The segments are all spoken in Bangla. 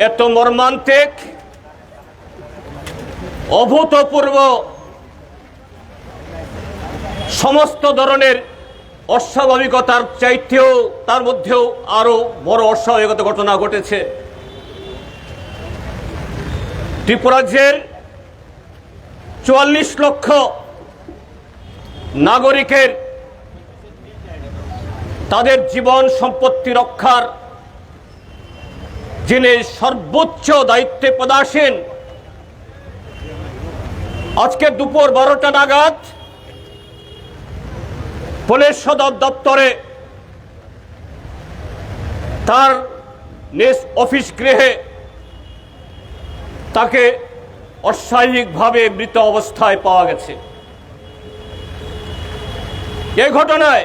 এত মর্মান্তিক অভূতপূর্ব সমস্ত ধরনের অস্বাভাবিকতার চাইতেও তার মধ্যেও আরো বড় অস্বাভাবিকতা ঘটনা ঘটেছে। ত্রিপুরা রাজ্যের ৪৪ লক্ষ নাগরিকের তাদের জীবন সম্পত্তি রক্ষার যিনি সর্বোচ্চ দায়িত্বে পদাসীন, আজকে দুপুর ১২টা নাগাদ পুলিশ সদর দপ্তরে তার নিজ অফিস গৃহে তাকে অস্বাভাবিকভাবে মৃত অবস্থায় পাওয়া গেছে। এই ঘটনায়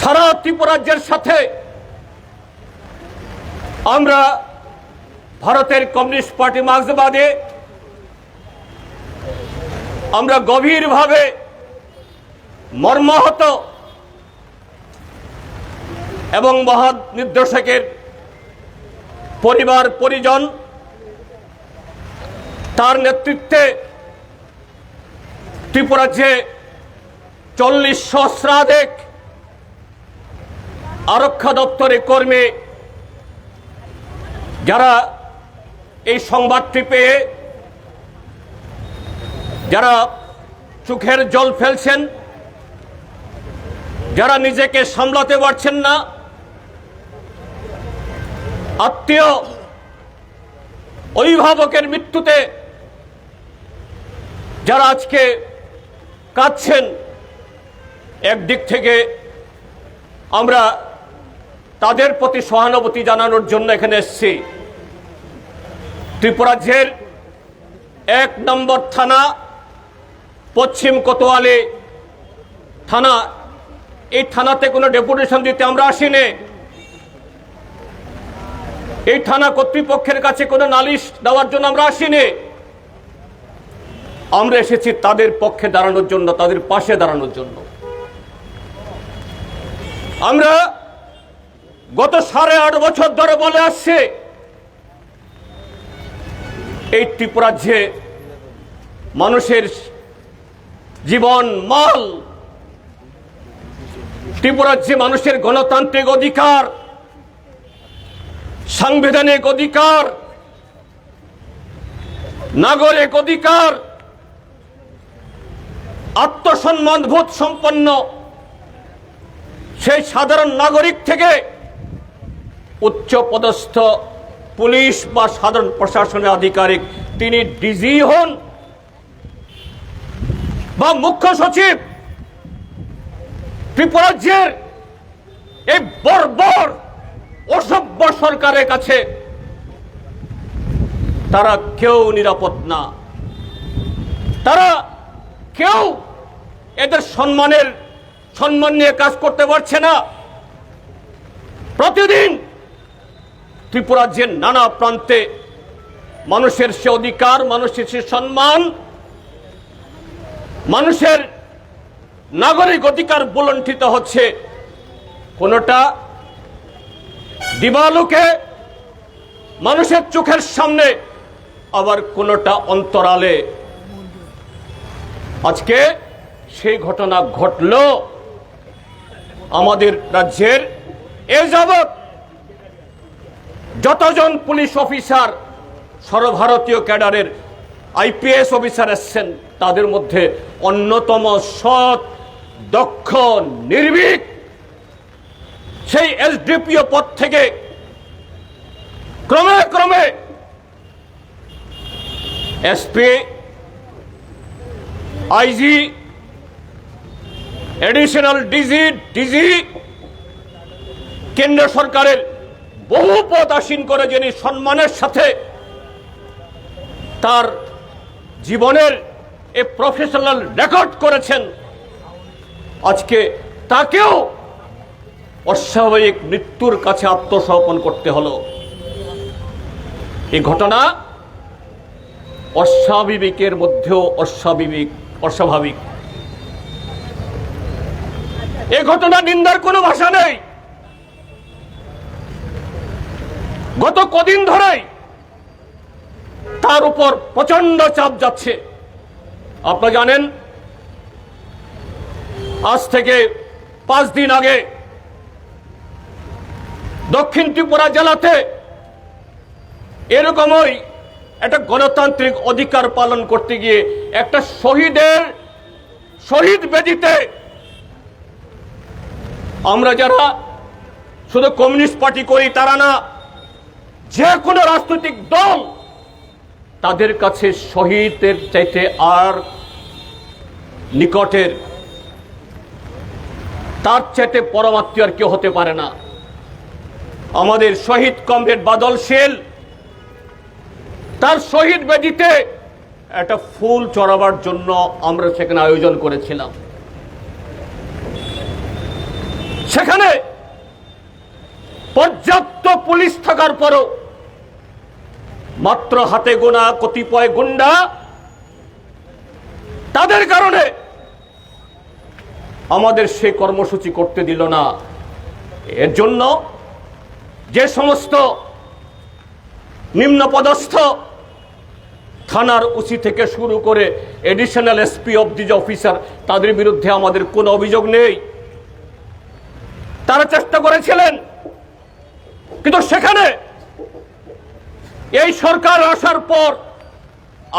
সারা ত্রিপুরা রাজ্যের সাথে আমরা ভারতের কমিউনিস্ট পার্টি মার্ক্সবাদী আমরা গভীরভাবে মর্মাহত এবং মহানির্দেশকের পরিবার পরিজন তার নেতৃত্বে ত্রিপুরা রাজ্যে ৪০ সহস্রাধিক আরক্ষা দপ্তরের কর্মী যারা এই সংবাদটি পেয়ে যারা চোখের জল ফেলছেন, যারা নিজেকে সামলাতে পারছেন না, আত্মীয় অভিভাবকের মৃত্যুতে যারা আজকে কাঁদছেন, একদিক থেকে আমরা তাদের প্রতি সহানুভূতি জানানোর জন্য এখানে এসেছি। ত্রিপুরা রাজ্যের ১ নম্বর থানা পশ্চিম কোতোয়ালি থানা, এই থানাতে কোনো ডেপুটেশন দিতে আমরা আসিনি। এই থানা কর্তৃপক্ষের কাছে কোনো নালিশ দেওয়ার জন্য আমরা আসিনি। আমরা এসেছি তাদের পক্ষে দাঁড়ানোর জন্য, তাদের পাশে দাঁড়ানোর জন্য। আমরা গত ৮.৫ বছর ধরে বলে আসছি এই ত্রিপুরা রাজ্যে মানুষের জীবন মাল, ত্রিপুরা রাজ্যে মানুষের গণতান্ত্রিক অধিকার, সাংবিধানিক অধিকার, নাগরিক অধিকার, আত্মসম্মানবোধ সম্পন্ন সেই সাধারণ নাগরিক থেকে উচ্চ পদস্থ পুলিশ বা সাধারণ প্রশাসনের আধিকারিক, তিনি ডিজি হন বা মুখ্য সচিব, ত্রিপুরা রাজ্যের এই বর্বর অসভ্য সরকারের কাছে তারা কেউ নিরাপদ না। তারা কেউ এদের সম্মান নিয়ে কাজ করতে পারছে না। প্রতিদিন ত্রিপুরা রাজ্যের নানা প্রান্তে মানুষের সে অধিকার, মানুষের সে সম্মান, মানুষের নাগরিক অধিকার বুলণ্ঠিত হচ্ছে। কোনটা দিবালোকে মানুষের চোখের সামনে, আবার কোনটা অন্তরালে। আজকে সেই ঘটনা ঘটল। আমাদের রাজ্যের এ যাবৎ যতজন পুলিশ অফিসার, সর্বভারতীয় ক্যাডারের আইপিএস অফিসার এসছেন, তাদের মধ্যে অন্যতম সৎ, দক্ষ, নির্ভীক সেই এসডিপিও পদ থেকে ক্রমে ক্রমে এসপি, আইজি, এডিশনাল ডিজি, কেন্দ্র সরকারের বহু পদ আসীন করে যিনি সম্মানের সাথে তার জীবনের এ প্রফেশনাল রেকর্ড করেছেন, আজকে তাকেও অস্বাভাবিক মৃত্যুর কাছে আত্মসমর্পণ করতে হলো। এই ঘটনা অস্বাভাবিকের মধ্যেও অস্বাভাবিক। এই ঘটনা নিন্দার কোনো ভাষা নেই। গত কদিন ধরেই তার উপর প্রচন্ড চাপ যাচ্ছে। আপনারা জানেন, আজ থেকে 5 দিন আগে দক্ষিণ ত্রিপুরা জেলাতে এরকমই একটা গণতান্ত্রিক অধিকার পালন করতে গিয়ে একটা শহীদ বেদিতে আমরা যারা শুধু কমিউনিস্ট পার্টি করি তারা না, যে কোনো রাজনৈতিক দল তাদের কাছে শহীদের চাইতে আর নিকটের, তার চাইতে পরমাত্মীয় আর কেউ হতে পারে না। আমাদের শহীদ কমরেড বাদল শীল তার শহীদ বেদিতে একটা ফুল চড়াবার জন্য আমরা সেখানে আয়োজন করেছিলাম। সেখানে পর্যাপ্ত পুলিশ থাকার পরও মাত্র হাতে গোনা কতিপয় গুন্ডা তাদের কারণে আমাদের সেই কর্মসূচি করতে দিল না। এর জন্য যে সমস্ত নিম্নপদস্থ থানার ওসি থেকে শুরু করে additional SP of the officer, তাদের বিরুদ্ধে আমাদের কোনো অভিযোগ নেই। তারা চেষ্টা করেছিলেন, কিন্তু সেখানে এই সরকার আসার পর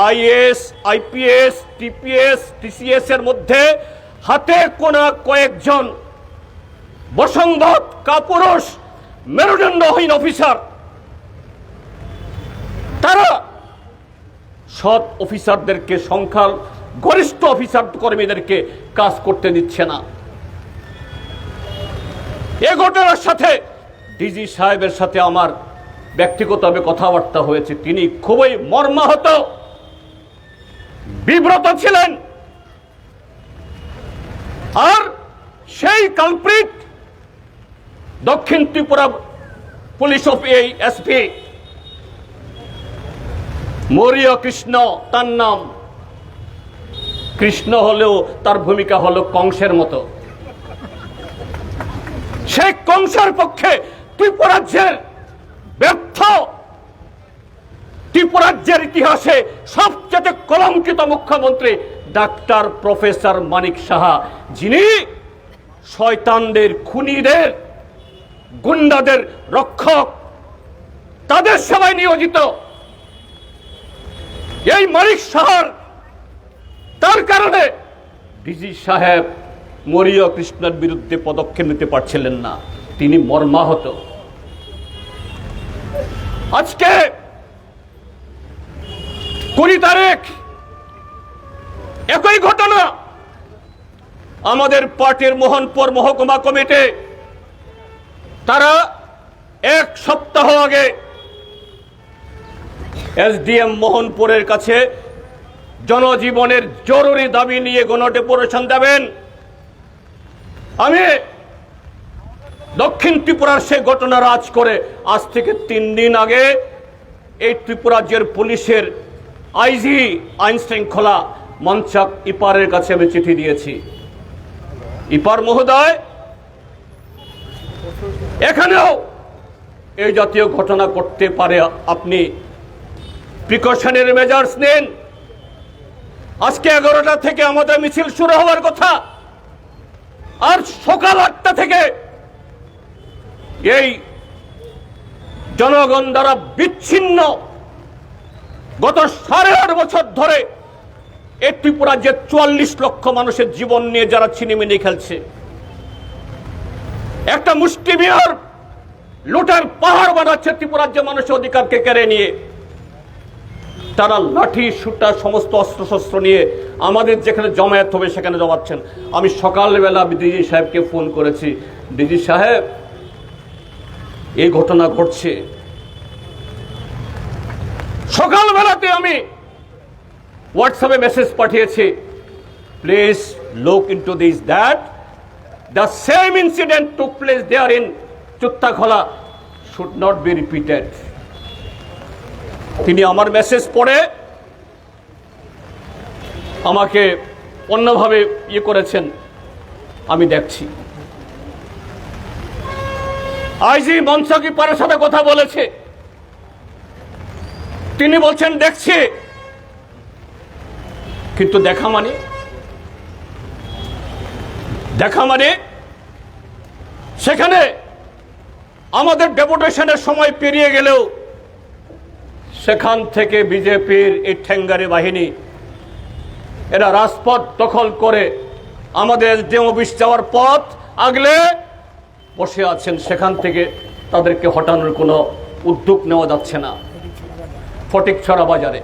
আইএস, আইপিএস, টিপিএস, টিসিএস এর মধ্যে হাতে কোনা কয়েকজন বসংবাদ কাপুরুষ মেরুদণ্ডহীন অফিসার, তারা সৎ অফিসারদেরকে, সংখ্যা গরিষ্ঠ অফিসার কর্মীদেরকে কাজ করতে দিচ্ছে না। এ ঘটনার সাথে ডিজি সাহেবের সাথে আমার ব্যক্তিগতভাবে কথাবার্তা হয়েছে। তিনি খুবই মর্মাহত, বিব্রত ছিলেন। আর সেই কালপ্রিট দক্ষিণ ত্রিপুরা পুলিশ এসপি মৌরিয় কৃষ্ণ, তার নাম। কৃষ্ণ হলেও তার ভূমিকা হলো কংসের মতো। সেই কংসের পক্ষে ত্রিপুরাজ্যের ব্যর্থ, ত্রিপুরাজ্যের ইতিহাসে সবচেয়ে কলঙ্কিত মুখ্যমন্ত্রী ডাক্তার প্রফেসর মানিক সাহা, যিনি শয়তানদের, খুনিদের, গুন্ডাদের রক্ষক, তাদের সেবায় নিয়োজিত। এই মানিক সাহার তার কারণে ডিজি সাহেব মৌরিয় কৃষ্ণের বিরুদ্ধে পদক্ষেপ নিতে পারছিলেন না। তিনি মর্মাহত। আজকে 20 তারিখ একই ঘটনা। আমাদের পার্টির মোহনপুর মহকুমা কমিটি তারা 1 সপ্তাহ আগে এসডিএম মোহনপুরের কাছে জনজীবনের জরুরি দাবি নিয়ে গণডেপুটেশন দেবেন। আমি দক্ষিণ ত্রিপুরার সেই ঘটনা রাজ করে আজ থেকে 3 দিন আগে এই ত্রিপুরা রাজ্যের পুলিশের আইজি, আইন শৃঙ্খলা মঞ্চক ইপারের কাছে আমি চিঠি দিয়েছি। ইপার মহোদয়, এখানেও এই জাতীয় ঘটনা করতে পারে, আপনি প্রিকশনারি মেজার্স নেন। আজকে 11টা থেকে আমাদের মিছিল শুরু হওয়ার কথা, আর সকাল 8টা থেকে এই জনগণ দ্বারা বিচ্ছিন্ন গত 8.5 বছর ধরে এই ত্রিপুরা যে 44 লক্ষ মানুষের জীবন নিয়ে যারা ছিনিমিনি খেলছে, একটা মুষ্টিমেয় লুটের পাহাড় বানাচ্ছে ত্রিপুরা যে মানুষের অধিকারকে কেড়ে নিয়ে। তারা লাঠি, সুটা, সমস্ত অস্ত্রশস্ত্র নিয়ে আমাদের যেখানে জমায়েত হবে সেখানে জমাচ্ছেন। আমি সকালবেলা ডিজি সাহেবকে ফোন করেছি, ডিজি সাহেব এই ঘটনা ঘটছে। সকালবেলাতে আমি হোয়াটসঅ্যাপে মেসেজ পাঠিয়েছি, please look into this, that the same incident took place there in Chuttakhola should not be repeated. তিনি আমার মেসেজ পড়ে আমাকে অন্যভাবে করেছেন, আমি দেখছি। আইজি মনসা কিপারের সাথে কথা বলেছে, তিনি বলছেন দেখছি, কিন্তু দেখা মানে সেখানে আমাদের ডেপুটেশনের সময় পেরিয়ে গেলেও সেখান থেকে বিজেপির এই ঠ্যাঙ্গারি বাহিনী এরা রাজপথ দখল করে আমাদের এসডিএম অফিস যাওয়ার পথ আগলে বসে আছেন। সেখান থেকে তাদেরকে হটানোর কোনো উদ্যোগ নেওয়া যাচ্ছে না। ফটিকছড়া বাজারে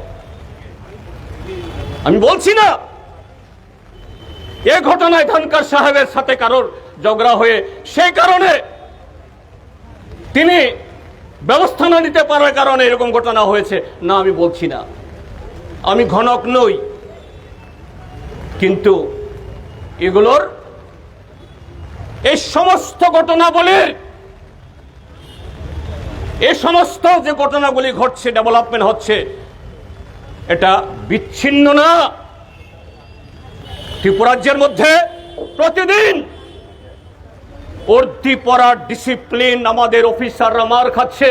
আমি বলছি না এ ঘটনায় ধনকর সাহেবের সাথে কারোর ঝগড়া হয়ে সেই কারণে তিনি ব্যবস্থা না নিতে পারার কারণে এরকম ঘটনা হয়েছে, না আমি বলছি না, আমি ঘনক নই। কিন্তু এগুলোর এই সমস্ত ঘটনাবলীর এই সমস্ত যে ঘটনাগুলি ঘটছে, ডেভেলপমেন্ট হচ্ছে, এটা বিচ্ছিন্ন না। ত্রিপুরাজ্যের মধ্যে প্রতিদিন অর্ধি পড়া ডিসিপ্লিন আমাদের অফিসাররা মার খাচ্ছে।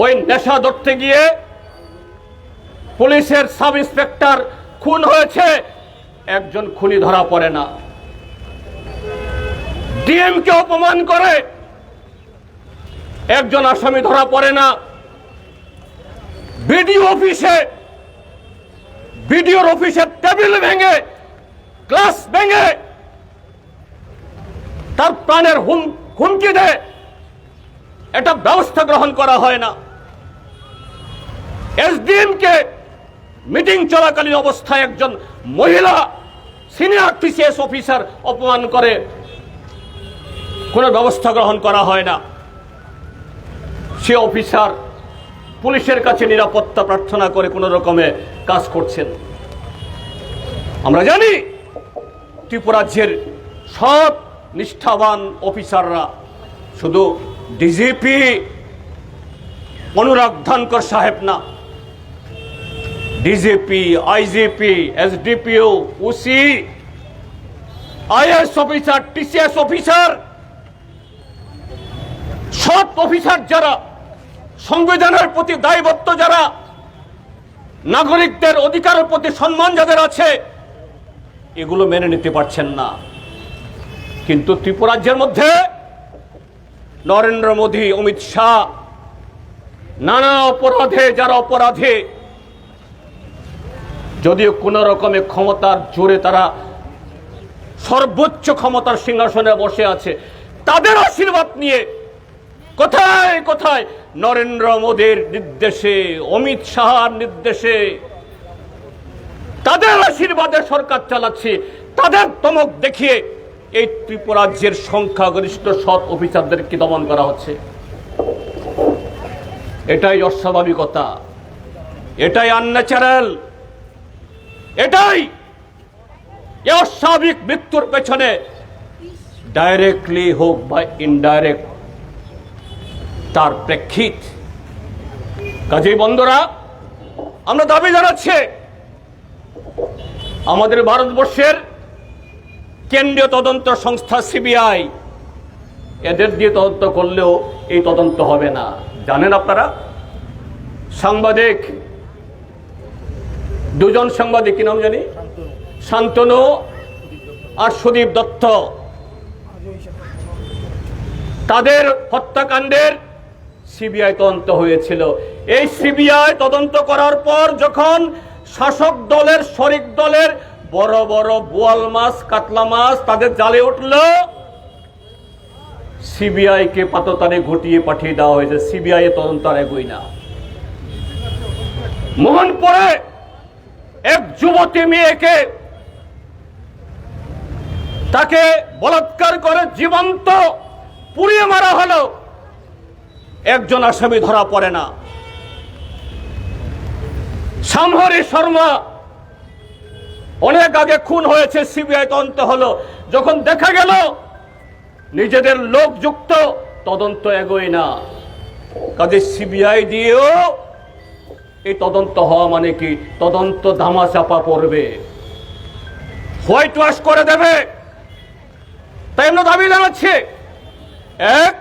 ওই নেশা ধরতে গিয়ে পুলিশের সাব ইন্সপেক্টর খুন হয়েছে, একজন খুনি ধরা পড়ে না। ডিএম কে অপমান করে একজন আসামি ধরা পড়ে না। বিডিওর অফিসে টেবিল ভেঙে, গ্লাস ভেঙে তার প্রাণের হুমকি দেয়, এটা ব্যবস্থা গ্রহণ করা হয় না। এসডিএম কে মিটিং চলাকালীন অবস্থায় একজন মহিলা সিনিয়র টিসিএস অফিসার অপমান করে, কোনো ব্যবস্থা গ্রহণ করা হয় না। সে অফিসার পুলিশের কাছে নিরাপত্তা প্রার্থনা করে কোনো রকমে কাজ করছেন। আমরা জানি ত্রিপুরাজ্যের সব নিষ্ঠাবান অফিসাররা, শুধু ডিজিপি অনুরাগ ধনকর সাহেব না, DGP, IGP, SDPO, OC, IAS officer, TCS officer, সব অফিসার যারা সংবিধানের প্রতি দায়বদ্ধ, যারা নাগরিকদের অধিকারের প্রতি সম্মান যাদের আছে, এগুলো মেনে নিতে পারছেন না। কিন্তু ত্রিপুরাজ্যের মধ্যে নরেন্দ্র মোদী, অমিত শাহ নানা অপরাধে যারা অপরাধী, যদিও কোন রকমের ক্ষমতার জোরে তারা সর্বোচ্চ ক্ষমতার সিংহাসনে বসে আছে, তাদের আশীর্বাদ নিয়ে কোথায় কোথায় নরেন্দ্র মোদীর নির্দেশে, অমিত শাহর নির্দেশে, তাদের আশীর্বাদে সরকার চালাচ্ছে। তাদের তমক দেখিয়ে এই ত্রিপুরাজ্যের সংখ্যাগরিষ্ঠ সৎ অফিসারদেরকে দমন করা হচ্ছে। এটাই অস্বাভাবিকতা, এটাই আনন্যাচারাল, এটাই অস্বাভাবিক মৃত্যুর পেছনে ডাইরেক্টলি হোক বা ইনডাইরেক্ট তার প্রেক্ষিত। কাজেই বন্ধুরা, আমরা দাবি জানাচ্ছি আমাদের ভারতবর্ষের কেন্দ্রীয় তদন্ত সংস্থা সিবিআই, এদের দিয়ে তদন্ত করলেও এই তদন্ত হবে না। জানেন আপনারা, সাংবাদিক, দুজন সাংবাদিক, কি নাম জানি, শান্তনু আর সুদীপ দত্ত, তাদের হত্যাকাণ্ডের সিবিআই তদন্ত হয়েছিল। এই সিবিআই তদন্ত করার পর যখন শাসক দলের, শরিক দলের বড় বড় বোয়াল মাছ, কাতলা মাছ তাদের জালে উঠল, সিবিআই কে পাততানে ঘটিয়ে পাঠিয়ে দেওয়া হয়েছে। সিবিআই তদন্ত আর এগোয় না। মোহনপুরে এক যুবতী মেয়েকে তাকে বলাৎকার করে জীবন্ত পুড়িয়ে মারা হলো, একজন আসামি ধরা পড়ে না। সামহরি শর্মা অনেক আগে খুন হয়েছে, সিবিআই তদন্ত হলো, যখন দেখা গেল নিজেদের লোক যুক্ত, তদন্ত এগোয় না। কাজে সিবিআই দিয়েও এই তদন্ত হওয়া মানে কি, তদন্ত ধামাচাপা পড়বে, হোয়াইট ওয়াশ করে দেবে। তাই আমরা দাবি জানাচ্ছি, এক,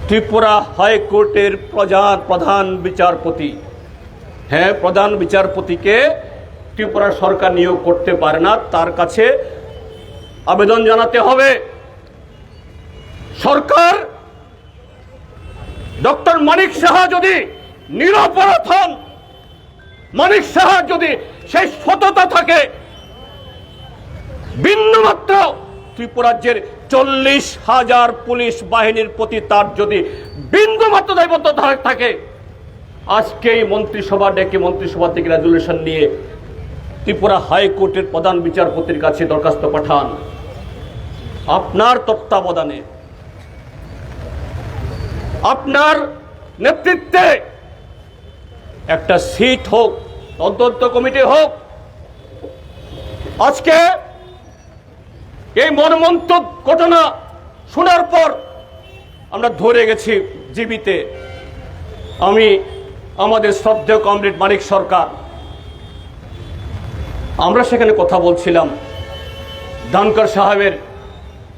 ত্রিপুরা হাইকোর্টের প্রধান বিচারপতি, হ্যাঁ, প্রধান বিচারপতিকে ত্রিপুরা সরকার নিয়োগ করতে পারে না, তার কাছে আবেদন জানাতে হবে। সরকার ডক্টর মানিক সাহা যদি নিরপরাধ হন, মানিক সাহা যদি সেই সততা থাকে, বিন্দুমাত্র ত্রিপুরাজ্যের 40,000 পুলিশ বাহিনীর প্রতি তার যদি বিন্দুমাত্র দায়বদ্ধতা থাকে, আজকেই মন্ত্রিসভা ডেকে মন্ত্রিসভা থেকে রেজুলেশন নিয়ে ত্রিপুরা হাইকোর্টের প্রধান বিচারপতির কাছে দরখাস্ত পাঠান। আপনার তত্ত্বাবধানে, আপনার নেতৃত্বে একটা সিট হোক, তদন্ত কমিটি হোক। আজকে এই মর্মন্তুদ ঘটনা শোনার পর আমরা ধরে গেছি জীবিতে। আমি আমাদের শ্রদ্ধেয় কমরেড মানিক সরকার, আমরা সেখানে কথা বলছিলাম ধনকর সাহেবের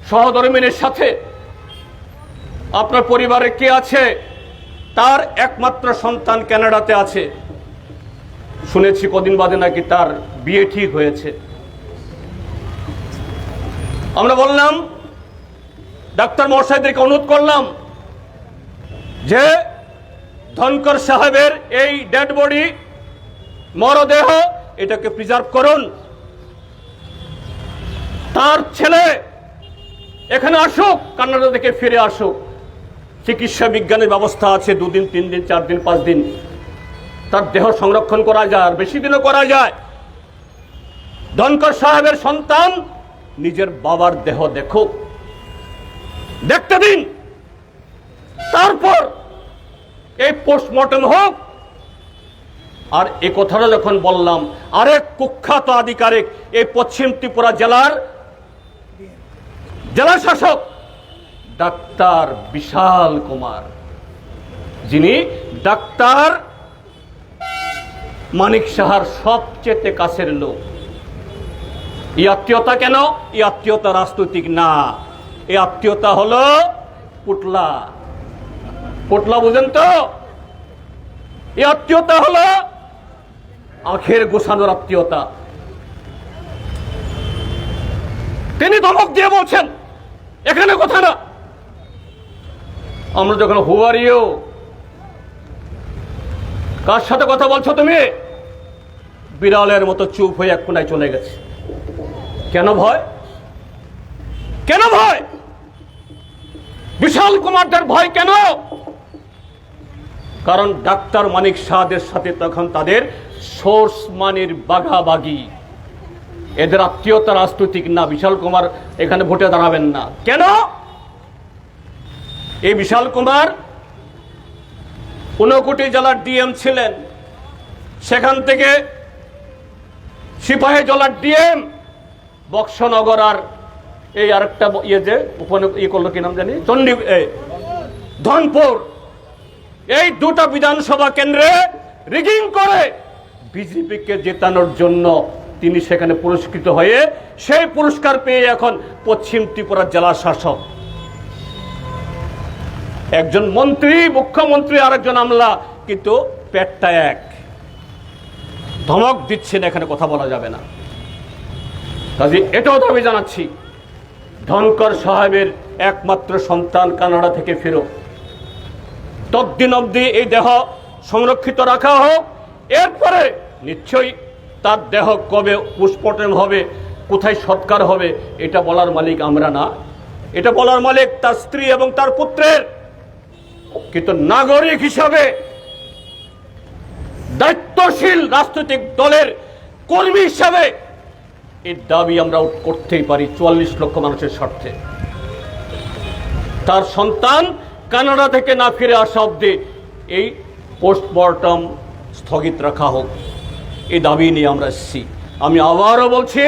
সহধর্মিনীর সাথে। আপনার পরিবারে কে আছে? তার একমাত্র সন্তান কানাডাতে আছে, শুনেছি কদিন বাদে নাকি তার বিয়ে ঠিক হয়েছে। আমরা বললাম, ডাক্তার মহাশয়দেরকে অনুরোধ করলাম যে ধনকর সাহেবের এই ডেড বডি, মরদেহ, এটাকে প্রিজার্ভ করুন। তার ছেলে এখানে আসুক, কানাডা থেকে ফিরে আসুক। চিকিৎসা বিজ্ঞানের ব্যবস্থা আছে, 2 দিন 3 দিন 4 দিন 5 দিন তার দেহ সংরক্ষণ করা যায়, আর বেশি দিনও করা যায়। ধনকর সাহেবের সন্তান নিজের বাবার দেহ দেখুক, দেখতে দিন, তারপর এই পোস্টমর্টম হোক। আর এই কথাটা যখন বললাম, আরেক কুখ্যাত আধিকারিক, এই পশ্চিম ত্রিপুরা জেলার জেলা শাসক ডাক্তার বিশাল কুমার, যিনি ডাক্তার মানিক সাহার সবচেয়ে কাছের লোক। এই আত্মীয়তা কেন? এই আত্মীয়তা রাজনৈতিক না, এই আত্মীয়তা হলো পুটলা। পুটলা বুঝেন তো? এই আত্মীয়তা হলো আখের গোছানোর আত্মীয়তা। তিনি ধমক দিয়ে বলছেন, এখানে কথা না। আমরা যখন হু আর ইউ, কার সাথে কথা বলছো তুমি? বিড়ালের মতো চুপ হয়ে এক কোনায় চলে গেছে। কেন ভয়? কেন ভয়? বিশাল কুমারদের ভয় কেন? কারণ ডাক্তার মানিক সাহাদের সাথে তখন তাদের সোর্স মানির বাঘাবাগি। এদের আত্মীয়তা রাজনৈতিক না। বিশাল কুমার এখানে ভোটে দাঁড়াবেন না। কেন? এই বিশাল কুমার ঊনকোটি জেলার ডিএম ছিলেন, সেখান থেকে সিপাহী জেলার ডিএম, বক্সনগর আর এই আরেকটা ইয়ে যে ইয়ে করলো, কি নাম জানি, ধনপুর, এই 2টা বিধানসভা কেন্দ্রে রিগিং করে বিজেপিকে জেতানোর জন্য তিনি সেখানে পুরস্কৃত হয়ে সেই পুরস্কার পেয়ে এখন পশ্চিম ত্রিপুরা জেলা শাসক। একজন মন্ত্রী, মুখ্যমন্ত্রী, আরেকজন আমলা, কিন্তু পেটটা এক। ধমক দিচ্ছেন, এখানে কথা বলা যাবে না। কাজে এটাও দাবি জানাচ্ছি, ধনকর সাহেবের একমাত্র সন্তান কানাডা থেকে ফেরো, ততদিন অবধি এই দেহ সংরক্ষিত রাখা হোক। এরপরে নিশ্চয়ই তার দেহ কবে পোস্টমর্টম হবে, কোথায় সৎকার হবে, এটা বলার মালিক আমরা না, এটা বলার মালিক তার স্ত্রী এবং তার পুত্রের। কিন্তু নাগরিক হিসাবে, দায়িত্বশীল রাজনৈতিক দলের কর্মী হিসাবে এই দাবি আমরা করতেই পারি 44 লক্ষ মানুষের স্বার্থে। তার সন্তান কানাডা থেকে না ফিরে আসা অবধি এই পোস্টমর্টম স্থগিত রাখা হোক, এই দাবি নিয়ে আমরা এসেছি। আমি আবারও বলছি,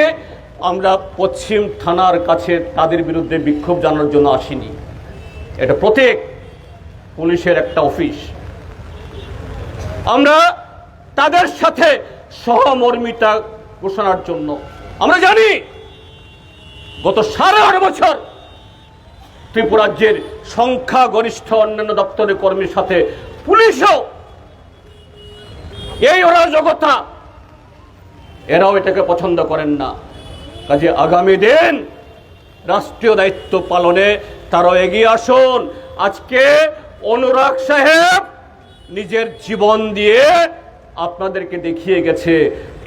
আমরা পশ্চিম থানার কাছে তাদের বিরুদ্ধে বিক্ষোভ জানানোর জন্য আসিনি। এটা প্রত্যেক পুলিশের একটা অফিস। আমরা তাদের সাথে সহমর্মিতা ঘোষণার জন্য, আমরা জানি গত 8.5 বছর ত্রিপুরাজ্যের সংখ্যাগরিষ্ঠ অন্যান্য দপ্তরের কর্মীর সাথে পুলিশও এই অরাজকতা, এরাও এটাকে পছন্দ করেন না। কাজে আগামী দিন রাষ্ট্রীয় দায়িত্ব পালনে তারাও এগিয়ে আসুন। আজকে অনুরাগ সাহেব নিজের জীবন দিয়ে আপনাদেরকে দেখিয়ে গেছে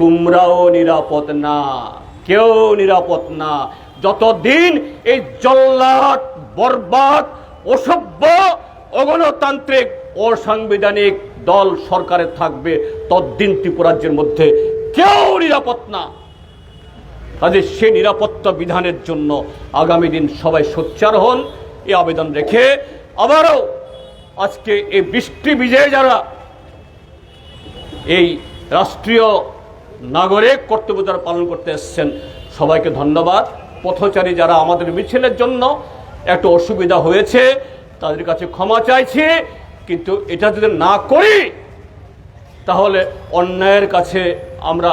তোমরাও নিরাপদ না, কেউ নিরাপদ না। যতদিন এই জল্লাদ, বরবাদ, অসভ্য, অগণতান্ত্রিক, অসাংবিধানিক দল সরকারে থাকবে ততদিন ত্রিপুরাজ্যের মধ্যে কেউ নিরাপদ না। কাজে সে নিরাপত্তা বিধানের জন্য আগামী দিন সবাই সোচ্চার হন, এই আবেদন রেখে আবারও আজকে এই বৃষ্টি বিজয়ে যারা এই রাষ্ট্রীয় নাগরিক কর্তব্য যারা পালন করতে এসছেন সবাইকে ধন্যবাদ। পথচারী যারা আমাদের মিছিলের জন্য একটু অসুবিধা হয়েছে তাদের কাছে ক্ষমা চাইছি, কিন্তু এটা যদি না করি তাহলে অন্যায়ের কাছে আমরা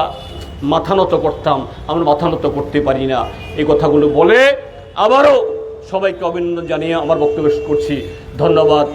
মাথা নত করতাম, আমরা মাথা নত করতে পারি না। এই কথাগুলো বলে আবারও সবাইকে অভিনন্দন জানিয়ে আমার বক্তব্য শেষ করছি। ধন্যবাদ।